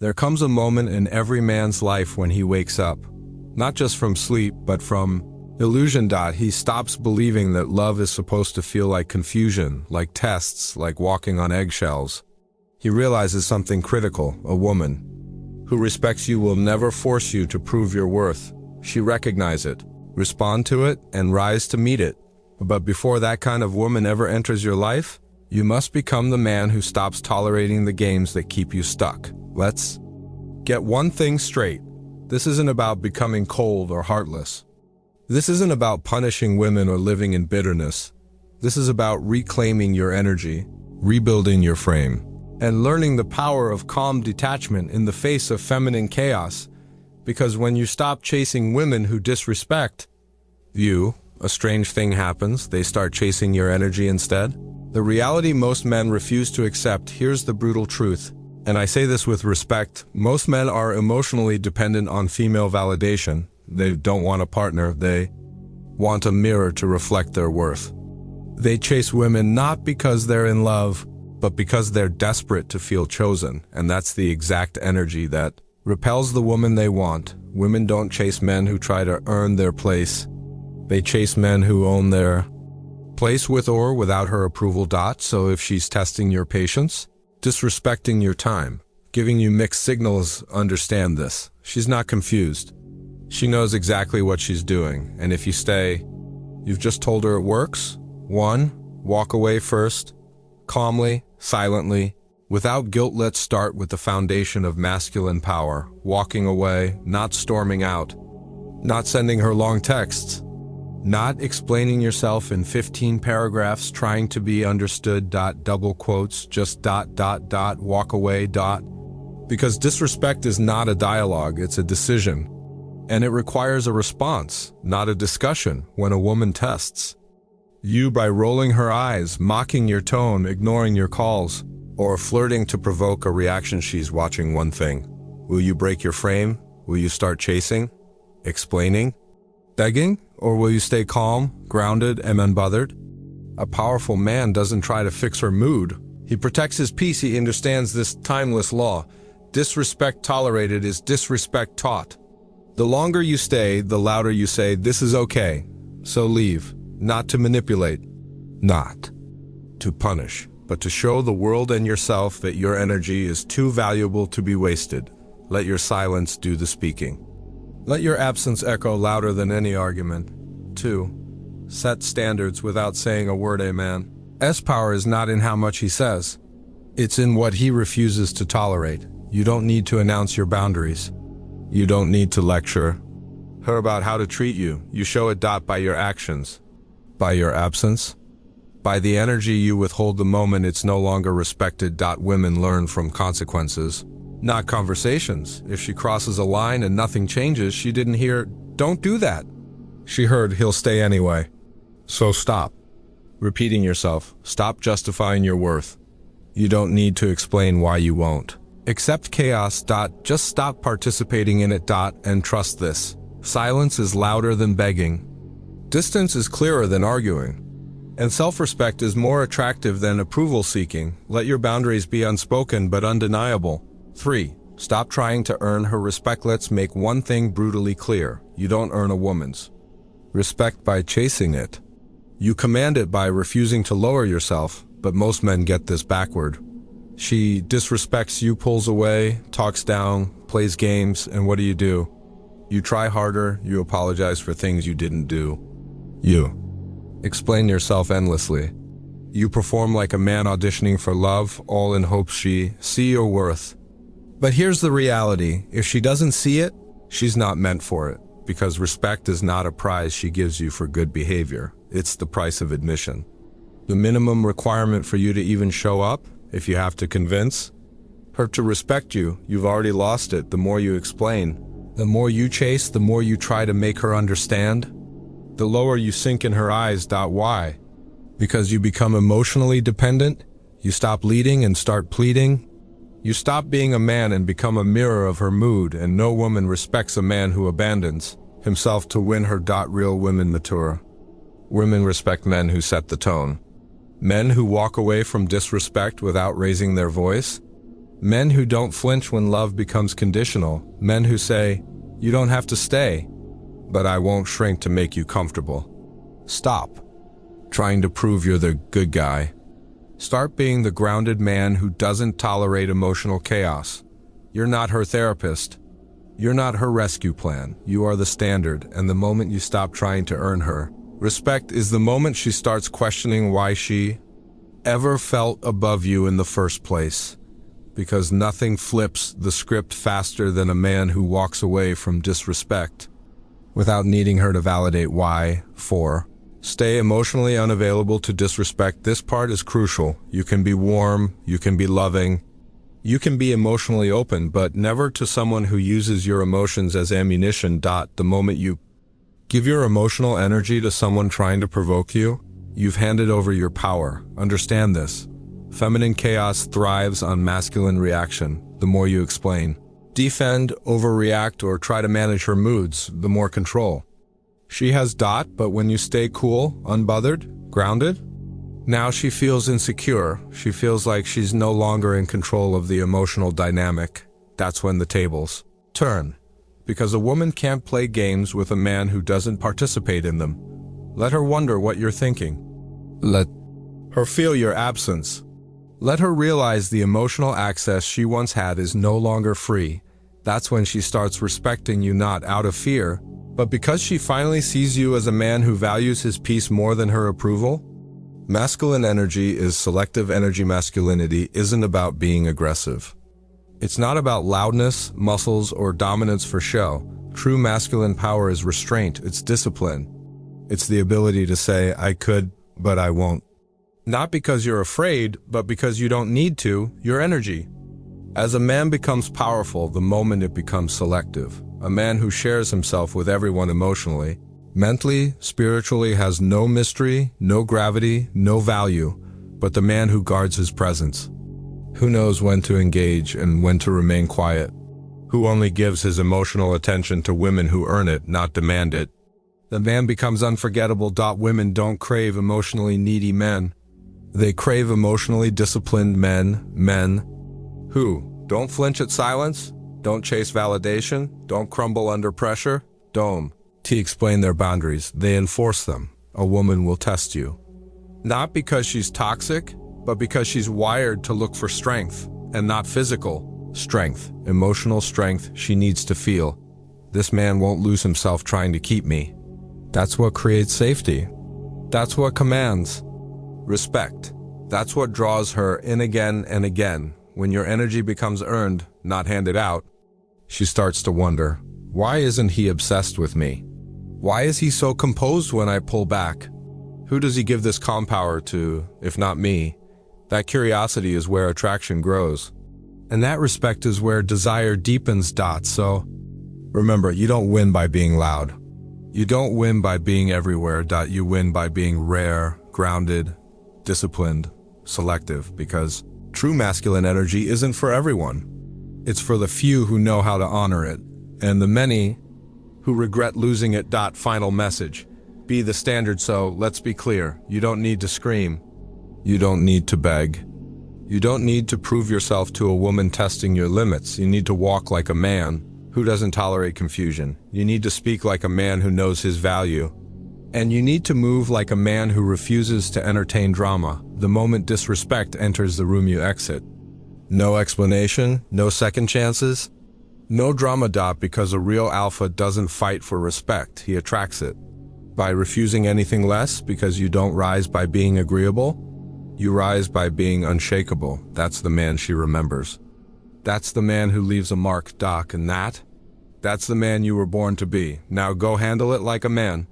There comes a moment in every man's life when he wakes up, not just from sleep, but from illusion. He stops believing that love is supposed to feel like confusion, like tests, like walking on eggshells. He realizes something critical: a woman who respects you will never force you to prove your worth. She recognizes it, respond to it, and rise to meet it. But before that kind of woman ever enters your life, you must become the man who stops tolerating the games that keep you stuck. Let's get one thing straight. This isn't about becoming cold or heartless. This isn't about punishing women or living in bitterness. This is about reclaiming your energy, rebuilding your frame, and learning the power of calm detachment in the face of feminine chaos. Because when you stop chasing women who disrespect you, a strange thing happens. They start chasing your energy instead. The reality most men refuse to accept. Here's the brutal truth, and I say this with respect. Most men are emotionally dependent on female validation. They don't want a partner. They want a mirror to reflect their worth. They chase women not because they're in love, but because they're desperate to feel chosen, and that's the exact energy that repels the woman they want. Women don't chase men who try to earn their place. They chase men who own their place with or without her approval. So if she's testing your patience, disrespecting your time, giving you mixed signals, understand this. She's not confused. She knows exactly what she's doing, and if you stay, you've just told her it works. 1. Walk away first, calmly, silently, without guilt. Let's start with the foundation of masculine power. Walking away, not storming out, not sending her long texts, not explaining yourself in 15 paragraphs, trying to be understood, double quotes, just walk away, because disrespect is not a dialogue, it's a decision. And it requires a response, not a discussion. When a woman tests you by rolling her eyes, mocking your tone, ignoring your calls, or flirting to provoke a reaction, she's watching one thing. Will you break your frame? Will you start chasing, explaining, begging? Or will you stay calm, grounded, and unbothered? A powerful man doesn't try to fix her mood. He protects his peace. He understands this timeless law. Disrespect tolerated is disrespect taught. The longer you stay, the louder you say, "This is okay, so leave." Not to manipulate, not to punish, but to show the world and yourself that your energy is too valuable to be wasted. Let your silence do the speaking. Let your absence echo louder than any argument. 2. Set standards without saying a word. A man's power is not in how much he says. It's in what he refuses to tolerate. You don't need to announce your boundaries. You don't need to lecture her about how to treat you. You show it by your actions, by your absence, by the energy you withhold the moment it's no longer respected. Women learn from consequences, not conversations. If she crosses a line and nothing changes, she didn't hear, "Don't do that." She heard, "He'll stay anyway." So stop repeating yourself. Stop justifying your worth. You don't need to explain why you won't accept chaos. Just stop participating in it. And trust this. Silence is louder than begging. Distance is clearer than arguing. And self-respect is more attractive than approval seeking. Let your boundaries be unspoken but undeniable. 3. Stop trying to earn her respect. Let's make one thing brutally clear. You don't earn a woman's respect by chasing it. You command it by refusing to lower yourself, but most men get this backward. She disrespects you, pulls away, talks down, plays games, and what do? You try harder, you apologize for things you didn't do. You explain yourself endlessly. You perform like a man auditioning for love, all in hopes she see your worth. But here's the reality. If she doesn't see it, she's not meant for it. Because respect is not a prize she gives you for good behavior. It's the price of admission. The minimum requirement for you to even show up, if you have to convince her to respect you, you've already lost it. The more you explain, the more you chase, the more you try to make her understand, the lower you sink in her eyes. Why? Because you become emotionally dependent. You stop leading and start pleading. You stop being a man and become a mirror of her mood, and no woman respects a man who abandons himself to win her. Real women mature. Women respect men who set the tone. Men who walk away from disrespect without raising their voice. Men who don't flinch when love becomes conditional. Men who say, "You don't have to stay, but I won't shrink to make you comfortable." Stop trying to prove you're the good guy. Start being the grounded man who doesn't tolerate emotional chaos. You're not her therapist. You're not her rescue plan. You are the standard, and the moment you stop trying to earn her respect is the moment she starts questioning why she ever felt above you in the first place. Because nothing flips the script faster than a man who walks away from disrespect without needing her to validate why. 4. Stay emotionally unavailable to disrespect. This part is crucial. You can be warm, you can be loving, you can be emotionally open, but never to someone who uses your emotions as ammunition. The moment you give your emotional energy to someone trying to provoke you, you've handed over your power. Understand this. Feminine chaos thrives on masculine reaction. The more you explain, defend, overreact, or try to manage her moods, the more control she has. But when you stay cool, unbothered, grounded, now she feels insecure. She feels like she's no longer in control of the emotional dynamic. That's when the tables turn. Because a woman can't play games with a man who doesn't participate in them. Let her wonder what you're thinking. Let her feel your absence. Let her realize the emotional access she once had is no longer free. That's when she starts respecting you, not out of fear, but because she finally sees you as a man who values his peace more than her approval. Masculine energy is selective energy. Masculinity isn't about being aggressive. It's not about loudness, muscles, or dominance for show. True masculine power is restraint, it's discipline. It's the ability to say, "I could, but I won't." Not because you're afraid, but because you don't need to, your energy. As a man becomes powerful, the moment it becomes selective. A man who shares himself with everyone emotionally, mentally, spiritually, has no mystery, no gravity, no value, but the man who guards his presence. Who knows when to engage and when to remain quiet. Who only gives his emotional attention to women who earn it, not demand it. The man becomes unforgettable. Women don't crave emotionally needy men. They crave emotionally disciplined men. Men who don't flinch at silence, don't chase validation, don't crumble under pressure, don't explain their boundaries, they enforce them. A woman will test you. Not because she's toxic, but because she's wired to look for strength, and not physical strength, emotional strength she needs to feel. This man won't lose himself trying to keep me. That's what creates safety. That's what commands respect. That's what draws her in again and again. When your energy becomes earned, not handed out, she starts to wonder, why isn't he obsessed with me? Why is he so composed when I pull back? Who does he give this calm power to, if not me? That curiosity is where attraction grows. And that respect is where desire deepens. So, remember, you don't win by being loud. You don't win by being everywhere. You win by being rare, grounded, disciplined, selective, because true masculine energy isn't for everyone. It's for the few who know how to honor it, and the many who regret losing it. Final message. Be the standard. So, let's be clear. You don't need to scream. You don't need to beg. You don't need to prove yourself to a woman testing your limits. You need to walk like a man who doesn't tolerate confusion. You need to speak like a man who knows his value. And you need to move like a man who refuses to entertain drama. The moment disrespect enters the room, you exit. No explanation, no second chances, no drama. Because a real alpha doesn't fight for respect, he attracts it. By refusing anything less, because you don't rise by being agreeable, you rise by being unshakable. That's the man she remembers. That's the man who leaves a mark. And that's the man you were born to be. Now go handle it like a man.